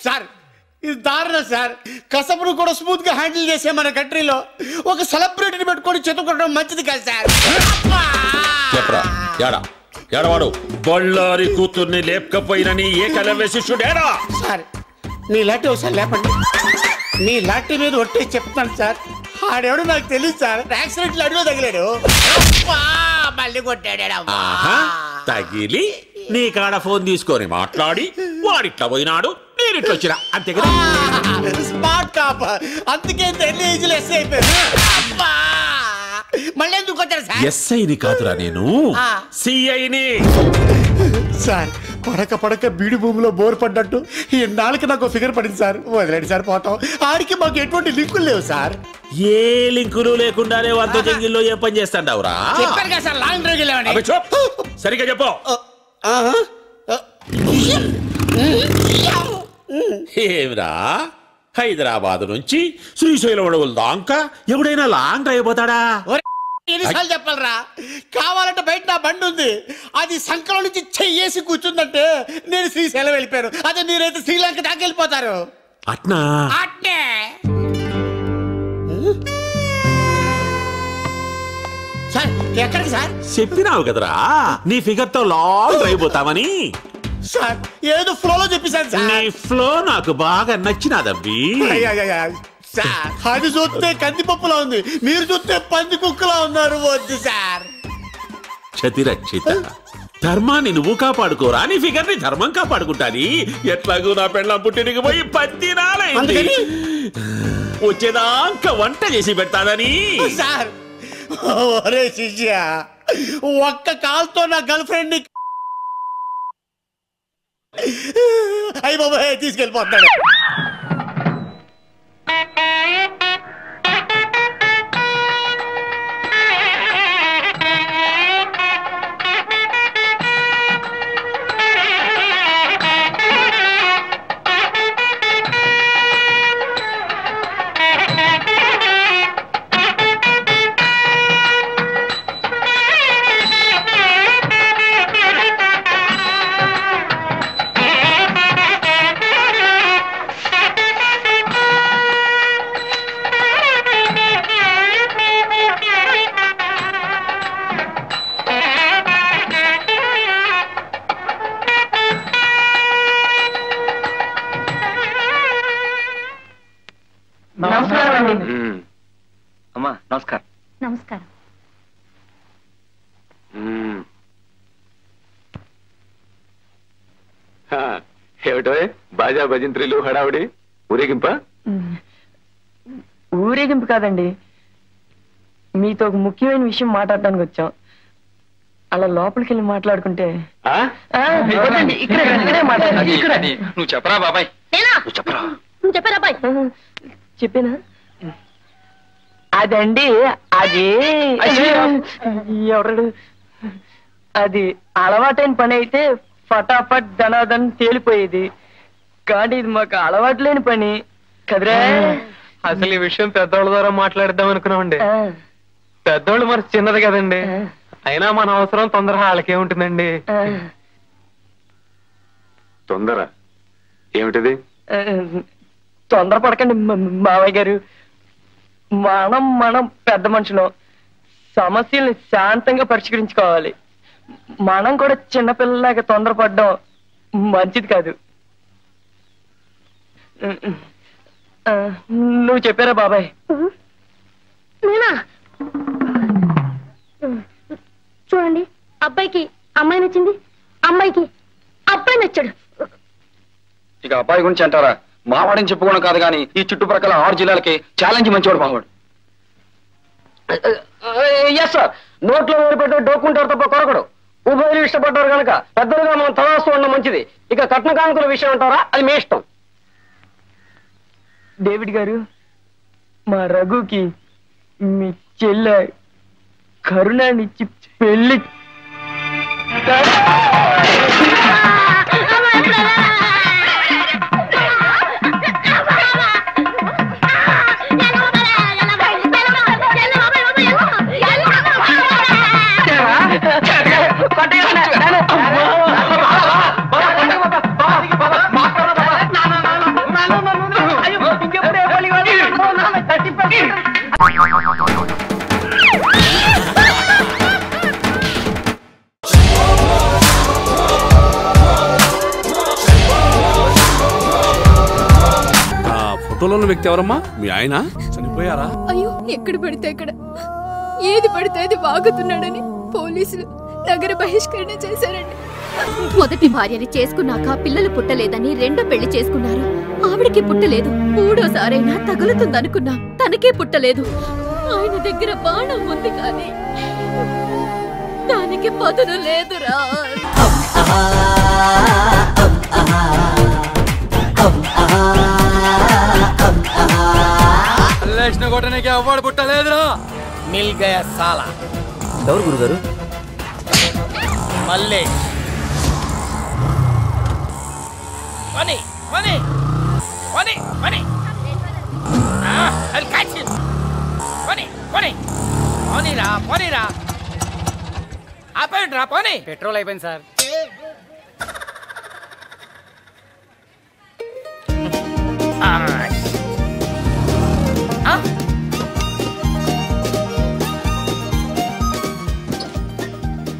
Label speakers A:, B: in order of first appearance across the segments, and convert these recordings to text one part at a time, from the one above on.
A: Sir ఇది దారుణం sir. కసపును కూడా స్మూత్ గా హ్యాండిల్ చేసే మన కంట్రీలో ఒక సెలబ్రిటీని పెట్టుకొని చెతుకోవడం మంచిది కాదు సార్.
B: ఎడవాడు బళ్ళారి కూతుర్ని లేపకపోయినని ఏకలవ్య శిష్యుడేరా?
A: సార్ మీ లాంటి ఒకసారి లేపండి. మీ లాంటి మీద ఒట్టేసి చెప్తాను సార్. ఆడెవడు నాకు తెలియదు సార్. యాక్సిడెంట్ లో అడిలో తగిలాడు. మళ్ళీ కొట్టాడు.
B: తగిలి నీ కాడ ఫోన్ తీసుకొని మాట్లాడి వాడిట్లా పోయినాడు, నేనిట్లా వచ్చినా అంతే కదా.
A: Smart top. అందుకే ఎర్లీ ఏజ్ లో ఎస్ఐ అయిపోయారు. మళ్ళీ ఎందుకు వచ్చారు సార్?
B: ఎస్ఐని కాదురా నేను, సిఐని.
A: సార్ పడక బీడి భూమిలో బోర్ పడ్డట్టు ఇన్నాళ్ళకి నాకు ఫిగర్ పడింది సార్. వదిలేండి సార్, పోతాం. ఆడికి మాకు ఎటువంటి లింకులు లేవు సార్.
B: ఏ లింకులు లేకుండానే వంత జంగిల్లో ఏ పని చేస్తాండవురా?
A: చెప్పారు కదా సార్, లాంగ్ డ్రైవ్ వెళ్ళామని.
B: సరిగ్గా చెప్పు. ఏమిరా, హైదరాబాద్ నుంచి శ్రీశైలం అడవుల దాకా ఎవడైనా లాంగ్ డ్రైవ్ పోతాడా?
A: ఎన్నిసార్లు చెప్పాలరా? కావాలంటే బయట నా బండి ఉంది, అది సంకలం నుంచి చెయ్యేసి కూర్చుందంటే నేను శ్రీశైలం వెళ్ళిపోయాను. అదే మీరైతే శ్రీలంక దాకా వెళ్ళిపోతారు.
B: అట్నా?
A: అట్నే. సార్ ఎక్కడికి సార్?
B: చెప్పినావు కదరా నీ ఫిగర్ తో లాంగ్ డ్రైవ్ పోతామని.
A: సార్ ఏదో ఫ్లోలో చెప్పేశాను సార్.
B: నీ ఫ్లో నాకు బాగా నచ్చినాదబ్బి.
A: సార్ అది చూస్తే కందిపప్పులా ఉంది, మీరు చూస్తే పంది కుక్కలా ఉన్నారు. వద్దు సార్.
B: క్షతిరక్షిత, ధర్మాన్ని నువ్వు కాపాడుకోరా, నీ ఫిగర్ ని ధర్మం కాపాడుకుంటాది. ఎట్లాగూ నా పెళ్ళం పుట్టినకి పోయి 10 దినాలైంది. వచ్చేదాకా వంట చేసి పెడతాదని.
A: సార్ ఒరే శిష్య, ఒక్క కాల్తో నా గర్ల్ ఫ్రెండ్ ని అయ్యి బాబాయ్ తీసుకెళ్ళిపోతాడు.
C: అమ్మా నమస్కారం.
D: నమస్కారం.
C: ఏమిటో బాజా భజంత్రీలు హడావుడి ఊరేగింప?
E: ఊరేగింపు కాదండి, మీతో ఒక ముఖ్యమైన విషయం మాట్లాడడానికి వచ్చాం. అలా లోపలికి వెళ్ళి మాట్లాడుకుంటే.
C: నువ్వు చెప్పరా బాబాయ్?
D: చెప్పరా? నువ్వు చెప్పారా బాయ్?
E: చెప్పేనా? అదండి, అది ఎవరు, అది అలవాటైన పని అయితే ఫటాఫట్ ధనాధన్ తేలిపోయేది. కానీ ఇది మాకు అలవాటు లేని పని కదరా.
F: అసలు ఈ విషయం పెద్దోళ్ళ ద్వారా మాట్లాడదాం అనుకున్నామండి. పెద్దోళ్ళు మరి చిన్నది కదండి, అయినా మన అవసరం తొందర వాళ్ళకేముంటుందండి.
C: తొందర ఏమిటిది?
E: తొందరపడకండి మావయ్య గారు. మనం పెద్ద మనుషులు, సమస్యల్ని శాంతంగా పరిష్కరించుకోవాలి. మనం కూడా చిన్నపిల్లలాగా తొందరపడడం మంచిది కాదు. నువ్వు చెప్పారా బాబాయ్?
D: చూడండి, అబ్బాయికి అమ్మాయి నచ్చింది, అమ్మాయికి అబ్బాయి నచ్చాడు.
C: ఇక అబ్బాయి గురించి అంటారా? మావాడని చెప్పుకోవడం కాదు కానీ ఈ చుట్టుప్రక్కల 6 జిల్లాలకి ఛాలెంజ్ మంచివాడు మావాడు. ఎస్ సార్, నోట్లో పెట్టే డోకుంటారు తప్ప కొరకడు. ఉభయలు ఇష్టపడ్డారు కనుక పెద్దలుగా మనం తదాస్తూ ఉండడం మంచిది. ఇక కట్న కానుకల విషయం అంటారా, అది మీ ఇష్టం.
E: డేవిడ్ గారు, మా రఘుకి మీ చెల్లె కరుణానిచ్చి పెళ్లి.
G: ఫోటోలో ఉన్న వ్యక్తి ఎవరమ్మా? మీ ఆయన చనిపోయారా?
H: అయ్యో, ఎక్కడ పడితే అక్కడ ఏది పడితే అది వాగుతున్నాడని పోలీసులు నగర బహిష్కరణ చేశారండి.
D: మొదటి భార్యని చేసుకున్నాక పిల్లలు పుట్టలేదని రెండో పెళ్లి చేసుకున్నారు. ఆవిడకి పుట్టలేదు. మూడోసారైనా తగులుతుందనుకున్నా, తనకే పుట్టలేదు. ఆయన దగ్గర బాణం ఉంది కానీ దానికి పదును లేదురా.
F: అవార్డు పుట్టలేదురా.
A: మిల్ గయా సాలా.
C: ఎవరు గురుగారు?
A: మళ్ళీ పని పని పని పని పని పని పోనీరా పోనీరా. ఆపేయండిరా పోనీ.
C: పెట్రోల్ అయిపోయింది సార్.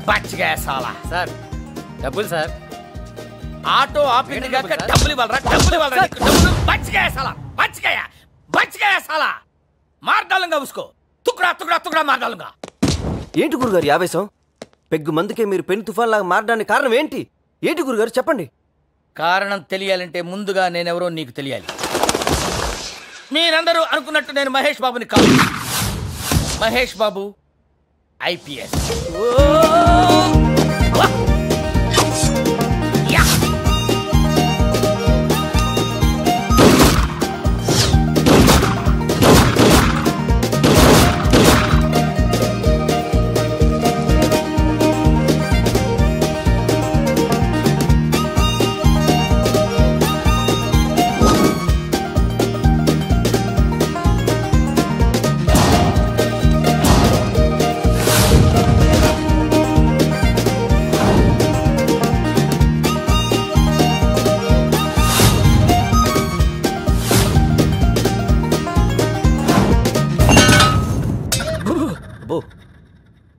A: బచ్చగా సాలా.
C: సార్ డబ్బులు సార్.
A: ఆటో ఆపింది కాక డబ్బులు ఇవ్వాలరా, డబ్బులు ఇవ్వాలరా. డబ్బులు బచ్చగా సాలా, బచ్చగా బచ్చగా సాలా. మార్డాలంగా ఉసుకో. తుకుడా తుకుడా తుకుడా మార్డాలంగా.
C: ఏంటి గురుగారు ఆవేశం? పెగ్గు మందుకే మీరు పెను తుఫాన్ లాగా మారడానికి కారణం ఏంటి? ఏంటి గురుగారు చెప్పండి.
A: కారణం తెలియాలంటే ముందుగా నేనెవరో నీకు తెలియాలి. మీరందరూ అనుకున్నట్టు నేను మహేష్ బాబుని కాదు. మహేష్ బాబు ఐపీఎస్.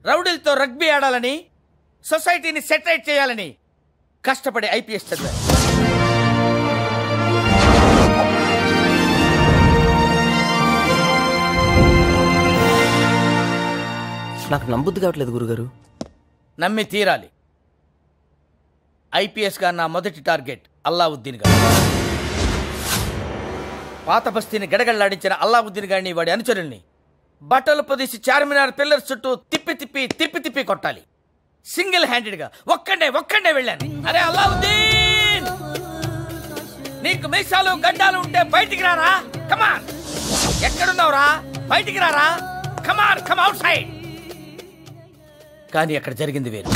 A: రౌడీలతో రగ్బీ ఆడాలని, సొసైటీని సెటరేట్ చేయాలని కష్టపడి ఐపీఎస్ చదివారు.
C: నాకు నమ్మబుద్ధి కావట్లేదు గురుగారు.
A: నమ్మి తీరాలి. ఐపీఎస్ గా నా మొదటి టార్గెట్ అల్లావుద్దీన్ గారు. పాత బస్తీని గడగడలాడించిన అల్లావుద్దీన్ గారిని, వాడి అనుచరుల్ని బట్టలు పొదిసి చార్మినార్ పిల్లర్స్ చుట్టూ తిప్పి తిప్పి తిప్పి తిప్పి కొట్టాలి. సింగిల్ హ్యాండెడ్ గా ఒక్కడే వెళ్ళాను. అరే అల్లావుద్దీన్, నీకు మీసాలు గడ్డాలు ఉంటే బయటికి రారా. కమాన్. ఎక్కడున్నావురా? బయటికి రారా. కమాన్, కమ్ అవుట్ సైడ్. కానీ అక్కడ జరిగింది వేరు.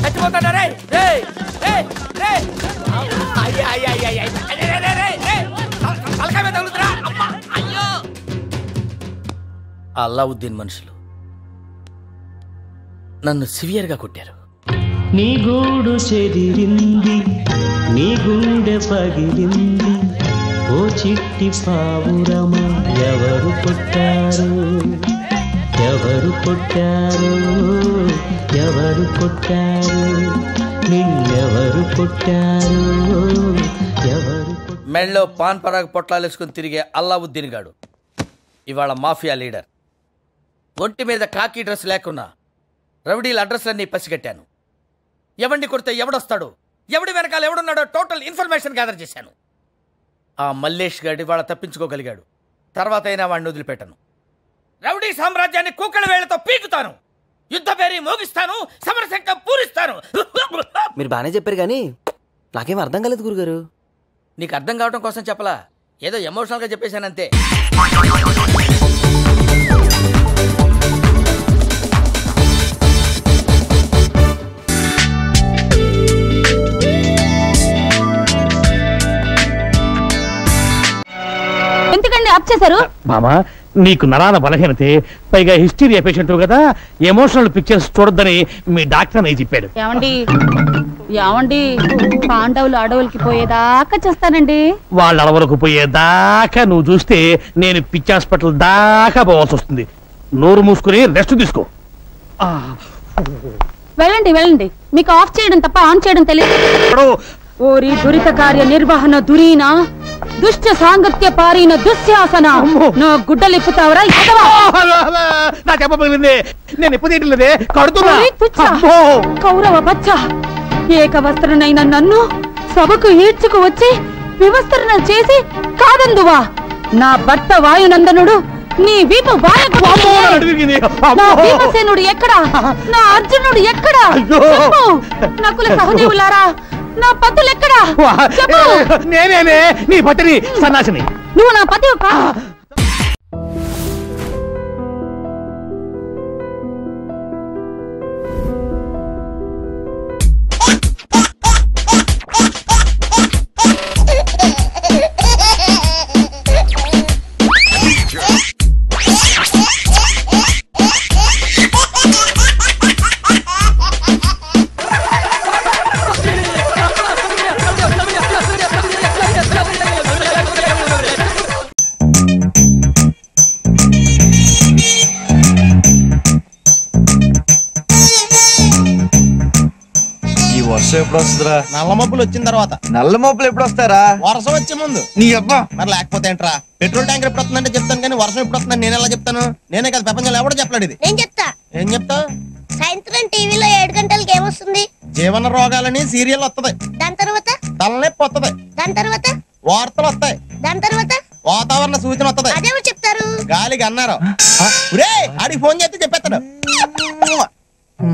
A: చచ్చిపోతాడా రే? అల్లావుద్దీన్ మనుషులు నన్ను సివియర్ గా కొట్టారు.
I: నీ గూడు చెదిరింది, నీ గుండె పగిలింది, ఓ చిట్టి పావురమా ఎవరు కొట్టారు, ఎవరు కొట్టారు, ఎవరు కొట్టారు, నిన్నెవరు కొట్టారు, ఎవరు.
A: మెళ్ళో పాన్ పరాగ్ పొట్లాలేసుకుని తిరిగే అల్లావుద్దీన్ గాడు ఇవాళ మాఫియా లీడర్. ఒంటి మీద కాకి డ్రెస్ లేకున్నా రౌడీల అడ్రస్లన్నీ పసిగట్టాను. ఎవడిని కొడితే ఎవడొస్తాడు, ఎవడి వెనకాల ఎవడున్నాడో టోటల్ ఇన్ఫర్మేషన్ గ్యాదర్ చేశాను. ఆ మల్లేష్ గాడి వాళ్ళ తప్పించుకోగలిగాడు. తర్వాత అయినా వాడిని వదిలిపెట్టను. రౌడీ సామ్రాజ్యాన్ని కూకల వేళ్లతో పీకుతాను. యుద్ధ పేరి మోగిస్తాను, సమరశంఖం పూరిస్తాను.
C: మీరు బాగానే చెప్పారు కానీ నాకేం అర్థం కాలేదు గురుగారు.
A: నీకు అర్థం కావడం కోసం చెప్పలా, ఏదో ఎమోషనల్ గా చెప్పేశానంతే.
D: ఎందుకండి ఆప్ చేశారు?
I: మామా, నీకు నరాల బలహీనతే, పైగా హిస్టీరియా పేషెంట్ కదా, ఎమోషనల్ పిక్చర్స్ చూడొద్దని మీ డాక్టర్ అని చెప్పాడు.
D: ఏమండి పాండవులు అడవులకి పోయేదాకా చేస్తానండి.
I: వాళ్ళ అడవులకు పోయేదాకా నువ్వు చూస్తే నేను పిచ్చి హాస్పిటల్ దాకా పోవాల్సి వస్తుంది. నోరు మూసుకుని రెస్ట్ తీసుకో.
D: వెళ్ళండి వెళ్ళండి, మీకు ఆఫ్ చేయడం తప్ప ఆన్ చేయడం తెలియదు. ఓరి దురిత కార్య నిర్వహణ దురీనా,
J: దుష్ట సాంగత్య పారిన దుశ్శాసన నా గుడ్డలిప్పుతావరా?
I: నా చెప్పబోయింది నేను ఎప్పుడు తీయట్లేదే, కడుతున్నా.
J: కౌరవ బచ్చ, ఏక వస్త్రనైన నన్ను సభకు ఈడ్చుకు వచ్చి వివస్త్రణ చేసి కాదందువా? నా భర్త వాయునందనుడు నీ వీపు నా భీమసేనుడు ఎక్కడా? నా అర్జునుడు ఎక్కడా? నకుల సహదేవులారా, నా పతులు ఎక్కడా?
I: నేనేనే నీ పతిని, సన్నాసిని.
J: నువ్వు నా పతి ఒక
K: వర్షం ఎప్పుడు వస్తుందిరా?
L: నల్ల మబ్బులు వచ్చిన తర్వాత.
K: నల్ల మబ్బులు ఎప్పుడు వస్తారా?
L: వర్షం వచ్చే ముందు.
K: నీ అబ్బా
L: మరి లేకపోతే ఏంట్రా? పెట్రోల్ ట్యాంకర్ ఎప్పుడు వస్తుందంటే చెప్తాను, కానీ వర్షం ఎప్పుడు వస్తుందని నేను ఎలా చెప్తాను? నేనే కదా ప్రపంచంలో ఎవడో చెప్పలేడు ఇది.
M: నేను చెప్తా.
L: ఏం చెప్తావు?
M: సాయంత్రం టీవీలో 7 గంటలకి ఏమొస్తుంది?
L: జీవన రోగాలని సీరియల్ వస్తుంది.
M: దాని తర్వాత
L: తలనొప్పి వస్తుంది.
M: దాని తర్వాత
L: వార్తలు వస్తాయి.
M: దాని తర్వాత
L: వాతావరణ సూచన వస్తుంది.
M: అదేమో చెప్తారు.
L: గాలికి అన్నారు. ఆడికి ఫోన్ చేస్తే చెప్పేస్తాడు.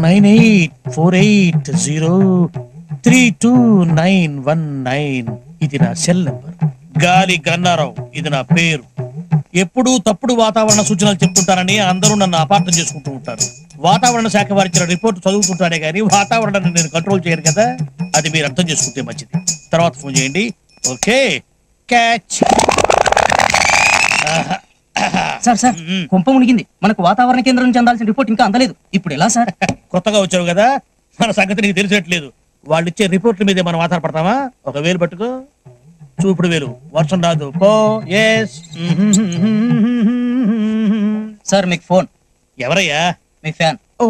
I: 9848032919 ఇది నా సెల్ నెంబర్. గాలి గన్నారావు ఇది నా పేరు. ఎప్పుడూ తప్పుడు వాతావరణ సూచనలు చెప్తుంటారని అందరూ నన్ను అపార్థం చేసుకుంటూ ఉంటారు. వాతావరణ శాఖ వారిచ్చిన రిపోర్ట్ చదువుతుంటానే గానీ వాతావరణాన్ని నేను కంట్రోల్ చేయను కదా, అది మీరు అర్థం చేసుకుంటే మంచిది. తర్వాత ఫోన్ చేయండి. Okay, catch.
N: సార్ సార్ కుంప మునిగింది. మనకు వాతావరణ కేంద్రం నుంచి అందాల్సిన రిపోర్ట్ ఇంకా అందలేదు. ఇప్పుడు ఎలా సార్?
I: కొత్తగా వచ్చావు కదా, మన సంగతి నీకు తెలిసేట్లేదు. వాళ్ళు ఇచ్చే రిపోర్ట్ల మీదే మనం ఆధారపడతామా? ఒక వేలు పట్టుకో, చూపుడు వేలు. వర్షం రాదు పో. ఎస్
N: సార్ మీకు ఫోన్.
I: ఎవరయ్యా?
N: మీ ఫ్యాన్.
I: ఓ,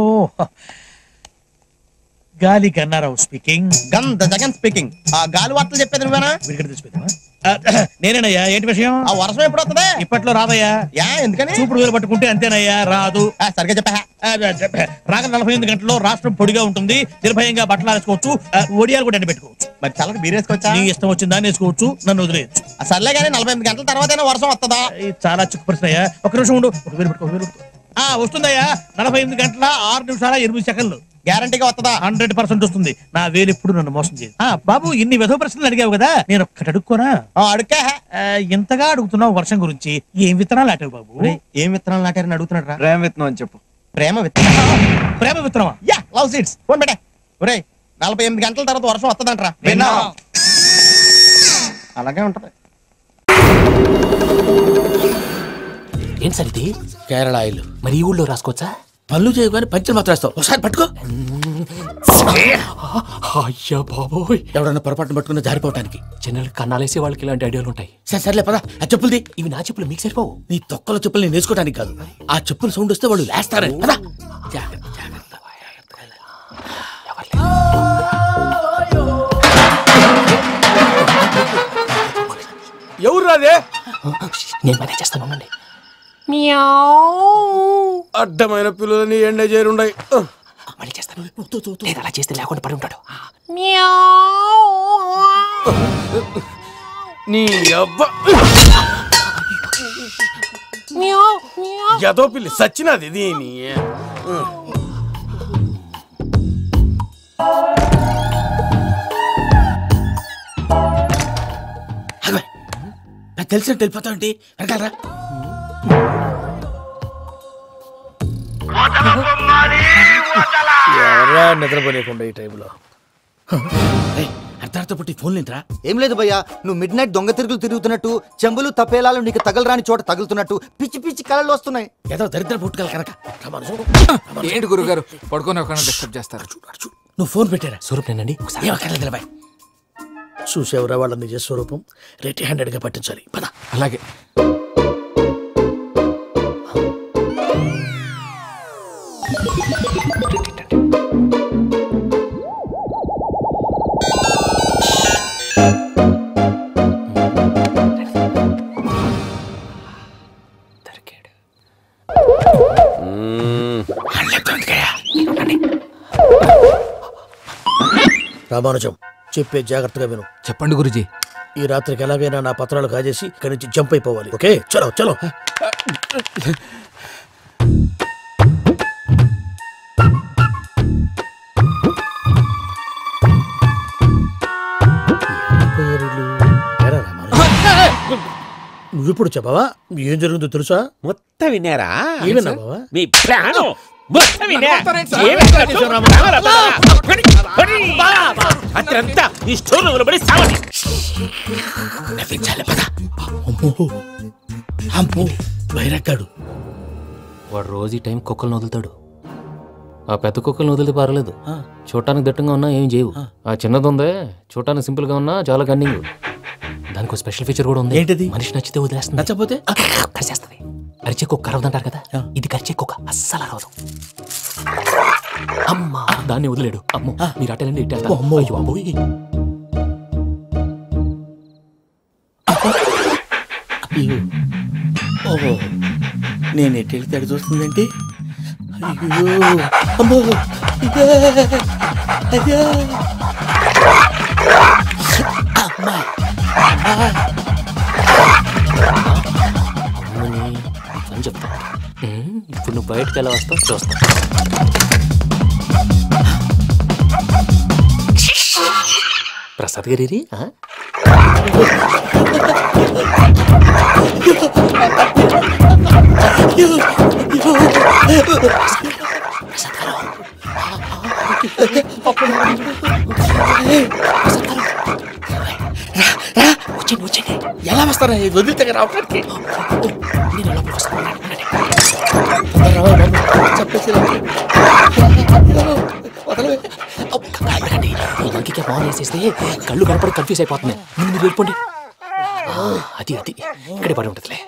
I: గాలి గన్నారావు స్పీకింగ్.
L: గంధ జగన్ స్పీకింగ్. ఆ గాలి వార్తలు చెప్పేది నువ్వేనా?
I: నేనేనయ్యా. ఏంటి విషయం?
L: ఆ వర్షం ఎప్పుడు వస్తుంది?
I: ఇప్పట్లో రాదయ్యా.
L: ఎందుకని?
I: చూపుడు వేలు పట్టుకుంటే అంతేనయ్యా, రాదు.
L: సరిగ్గా చెప్పా.
I: రాగల 48 గంటల్లో రాష్ట్రం పొడిగా ఉంటుంది. నిర్భయంగా బట్టలు వేసుకోవచ్చు, ఒడియాలు కూడా పెట్టుకోవచ్చు.
L: మరి చల్లకి బీరేసుకోవచ్చా?
I: నీ ఇష్టం వచ్చిందా వేసుకోవచ్చు, నన్ను వదిలేయచ్చు.
L: సర్లే కానీ 48 గంటల తర్వాత వర్షం వస్తుందా?
I: చాలా చిక్కు ప్రశ్న అయ్యా. ఒక నిమిషం ఉండు. ఒక వేలు పెట్టుకో, వస్తుందయ్యా. 48 గంటల 6 నిమిషాల 8 సెకండ్లు
L: గ్యారంటీగా వస్తుందా?
I: 100% వస్తుంది. నా వేలు ఎప్పుడు నన్ను మోసం చేయదు. బాబు, ఇన్ని వెధవ ప్రశ్నలు అడిగావు కదా, నేను ఒక్కటి అడుక్కోనా?
L: అడుక్కా.
I: ఇంతగా అడుగుతున్నావు వర్షం గురించి. ఏం విత్తనాలు నాటావు బాబు?
L: ఏం విత్తనాలు నాటారని అడుగుతున్నాడు రా.
K: ప్రేమ విత్తనం అని చెప్పు.
L: ప్రేమ విత్తనం?
I: ప్రేమ విత్తనమా?
L: Yeah, love seeds. ఫోన్ పెట్టే. ఒరేయ్, 48 గంటల తర్వాత వర్షం వస్తుందంటరా. అలాగే ఉంటది.
O: ఏంటి సార్ ఇది?
A: కేరళ ఆయిల్.
O: మరి ఈ ఊళ్ళో రాసుకోవచ్చా?
A: పళ్ళు చేయగానే పంచర్ మాత్రం వేస్తావు. ఒకసారి పట్టుకో.
O: అయ్యా బాబోయ్,
A: ఎవడన్నా పొరపాటున పట్టుకున్న జారిపోవటానికి.
O: జనరల్ కన్నాలేసే వాళ్ళకి ఇలాంటి ఐడియాలు ఉంటాయి.
A: సర్లే పదా. ఆ చెప్పులది.
O: ఇవి నా చెప్పులు మీకు సరిపోవు.
A: నీ తొక్కల చెప్పులు నేను వేసుకోవడానికి కాదు, ఆ చెప్పులు సౌండ్ వస్తే వాళ్ళు లేస్తారని. పదా.
G: ఎవరు రాదే?
O: నేను మేనేజ్ చేస్తాను.
G: అడ్డమైన పిల్లలని ఎండ చేరుండయి.
O: మళ్ళీ చేస్తాను. లేదు, అలా చేస్తే లేకుండా పడి ఉంటాడు.
G: నీ అబ్బా ఎదో పిల్లి సచ్చినది దీని.
A: తెలిసినట్టు వెళ్ళిపోతావుంటి. వెనకాలరా.
P: ఎవరా నిద్రపోలేకుండా ఈ టైంలో?
A: అర్ధార్థ పుట్టి ఫోన్ లేంట్రా.
Q: ఏం లేదు భయ్యా, నువ్వు మిడ్ నైట్ దొంగ తిరుగులు తిరుగుతున్నట్టు, చెంబులు తప్పేలాలు నీకు తగలరాని చోట తగులుతున్నట్టు పిచ్చి పిచ్చి కళలు వస్తున్నాయి.
A: ఏదో దరిద్ర పుట్టుకల కనుక.
R: ఏంటి గురుగారు పడుకొని ఒక డిస్టర్బ్ చేస్తారు?
A: నువ్వు ఫోన్ పెట్టారా?
O: స్వరూపేనండి.
P: చూసేవరా వాళ్ళ నిజ స్వరూపం. రెట్టి హ్యాండెడ్ గా పట్టించాలి. పద.
R: అలాగే.
P: రామానుజం చెప్పే జాగ్రత్తగా విను.
R: చెప్పండి గురుజీ.
P: ఈ రాత్రికి ఎలాగైనా నా పత్రాలు కాజేసి ఇక్కడి నుంచి జంప్ అయిపోవాలి. ఓకే, చలో చలో. నువ్విప్పుడు చెప్పవా ఏం జరుగుతుందో తెలుసా?
B: మొత్తం విన్నారా?
P: ఏమన్నా బావా?
B: మీ ప్రాణం అత్రంతా ఈ స్టోర్ నిలబడి సావండి.
P: బైరక్కాడు
O: వాడు రోజు ఈ టైం కుక్కలను వదులుతాడు. ఆ పెద్ద కుక్కలను వదిలితే పర్లేదు, చూడటానికి దట్టంగా ఉన్నా ఏం చేయవు. ఆ చిన్నది ఉందే చూడటానికి సింపుల్ గా ఉన్నా చాలా కన్నింగ్. దానికి స్పెషల్ ఫీచర్ కూడా ఉంది.
P: ఏంటిది?
O: మనిషి నచ్చితే వదిలేస్తుంది,
P: నచ్చపోతే
O: కరిచేస్తుంది. అరిచే కుక్క అరవదంటారు కదా, ఇది కరిచే కుక్క అస్సలు అరవదు. అమ్మా దాన్ని వదిలేడు. అమ్మో మీరు అటెండి ఇటు వెళ్తారు. అయ్యో అబ్బోయ్.
A: ఓహో నేను ఎటు వెళ్తే అటు చూస్తుందంటే అయ్యో అమ్మో అయ్యో అమ్మా
O: అని చెప్తా. ఇప్పుడు నువ్వు బయటకు ఎలా వస్తావు చూస్తా. ప్రసాద్ గారి
A: వచ్చండి ఎలా వస్తారా? వదిలితే రావడానికి
O: ఇంకే ఫోన్ వేసేస్తే కళ్ళు కనపడి కన్ఫ్యూజ్ అయిపోతున్నాయి. మీరు వెళ్ళిపోండి. అది అది ఇక్కడే పడి ఉంటుందిలే.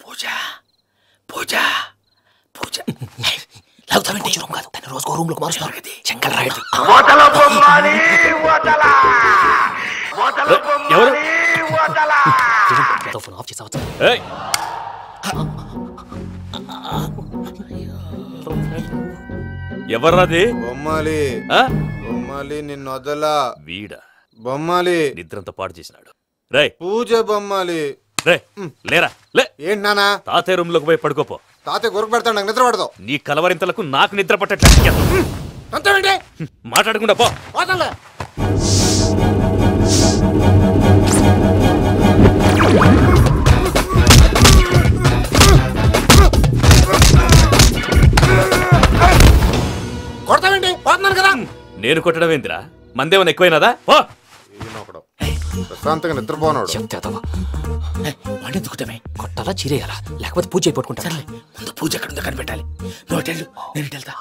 A: పూజ పూజ పూజ
O: లాగుతామంటే రూమ్ కాదు, తను రోజుకో రూమ్ లోకి మారుస్తున్నారు కదా. శంకర్ రాయుడు ఫోన్ ఆఫ్ చేసావచ్చు.
B: ఎవర్రాది?
S: బొమ్మాలి. బొమ్మాలి నిన్ను వదలా.
B: వీడా
S: బొమ్మాలి
B: నిద్రంతా పాడు చేసినాడు. రే
S: పూజ బొమ్మాలి.
B: రే లేరా లే.
S: ఏంటి నానా?
B: తాతయ్య రూమ్ లోకి పోయి పడుకోపో.
S: తాతయ్య గురకు పెడతాడు, నాకు నిద్ర పడతావు.
B: నీ కలవరింతలకు నాకు నిద్ర పట్టట్లేదు. మాట్లాడకుండా పో.
S: కొడతావేంటి? పోతున్నాను కదా.
B: నేను కొట్టడం ఏంటిరా? మందేమన్నా ఎక్కువైనదా? పో.
S: ప్రశాంతంగా నిద్రపోనాడు.
O: వాడెందుకుంటామే? కొట్టాలా చీరేయాలా లేకపోతే పూజ అయిపోట్టుకుంటా.
A: సర్లే ముందు పూజ ఎక్కడ ఉందో కనిపెట్టాలి. నువ్వు వెళ్ళు, నేను ఇటు వెళ్తా.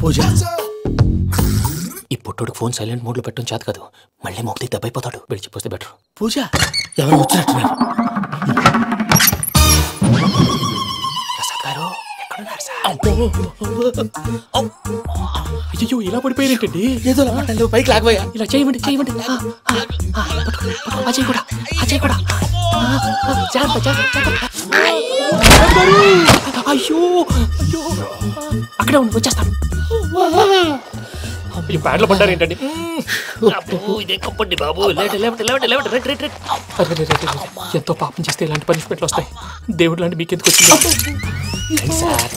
O: పూజ ఈ పుట్టోడికి ఫోన్ సైలెంట్ మోడ్ లో పెట్టడం చేత కాదు. మళ్ళీ మొక్కి దెబ్బైపోతాడు. విడిచిపోతే బెటర్.
A: పూజ ఎవరు వచ్చినట్టున్నారు?
O: ప్రసాద్ గారు ఎక్కడున్నారు సార్?
A: అయ్యో ఇలా పడిపోయినట్టండి. ఏదో పైకి లాగబోయా.
O: ఇలా చేయమండి చేయమండి. అజయ్ కూడా అజయ్ కూడా. అయ్యో అయ్యో అక్కడే ఉండి వచ్చేస్తాను. ఈ బ్యాడ్లో పడ్డారు ఏంటండి? ఇదే కప్పండి బాబు. ఎంతో పాపం చేస్తే ఇలాంటి పనిష్మెంట్లు వస్తాయి. దేవుడు లాంటి మీకెందుకు వచ్చింది సార్?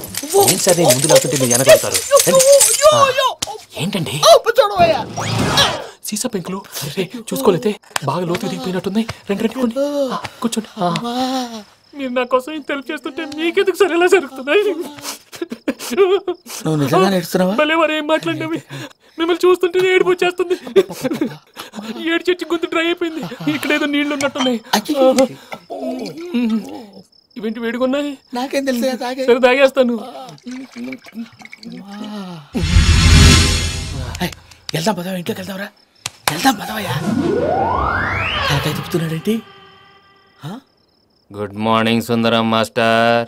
O: ఏంటి సార్ నేను ముందు లేకుంటే మీరు వెనకాడతారు ఏంటండి? సీసా పెంకులు చూసుకోలేతే బాగా లోతు దిగిపోయినట్టున్నాయి. రెండు రెండు కొన్ని కూర్చోండి. మీరు నా కోసం ఇంత హెల్ప్ చేస్తుంటే మీకెందుకు సరే ఎలా జరుగుతున్నాయి? భలే వారు ఏం మాట్లాడినవి. మిమ్మల్ని చూస్తుంటే ఏడుపు వచ్చేస్తుంది. ఏడు చెట్టు గొంతు డ్రై అయిపోయింది. ఇక్కడ ఏదో నీళ్లు ఉన్నట్టున్నాయి. ఇవేంటి వేడుకున్నాయి?
A: నాకేం తెలుసు.
O: సరే తాగేస్తాను.
A: వెళ్దాం పదవా, ఇంట్లోకి వెళ్దాంరా. వెళ్దాం పదవయ్యా. తలకాయ తిప్పుతున్నాడేంటి?
O: గుడ్ మార్నింగ్ సుందరం మాస్టర్.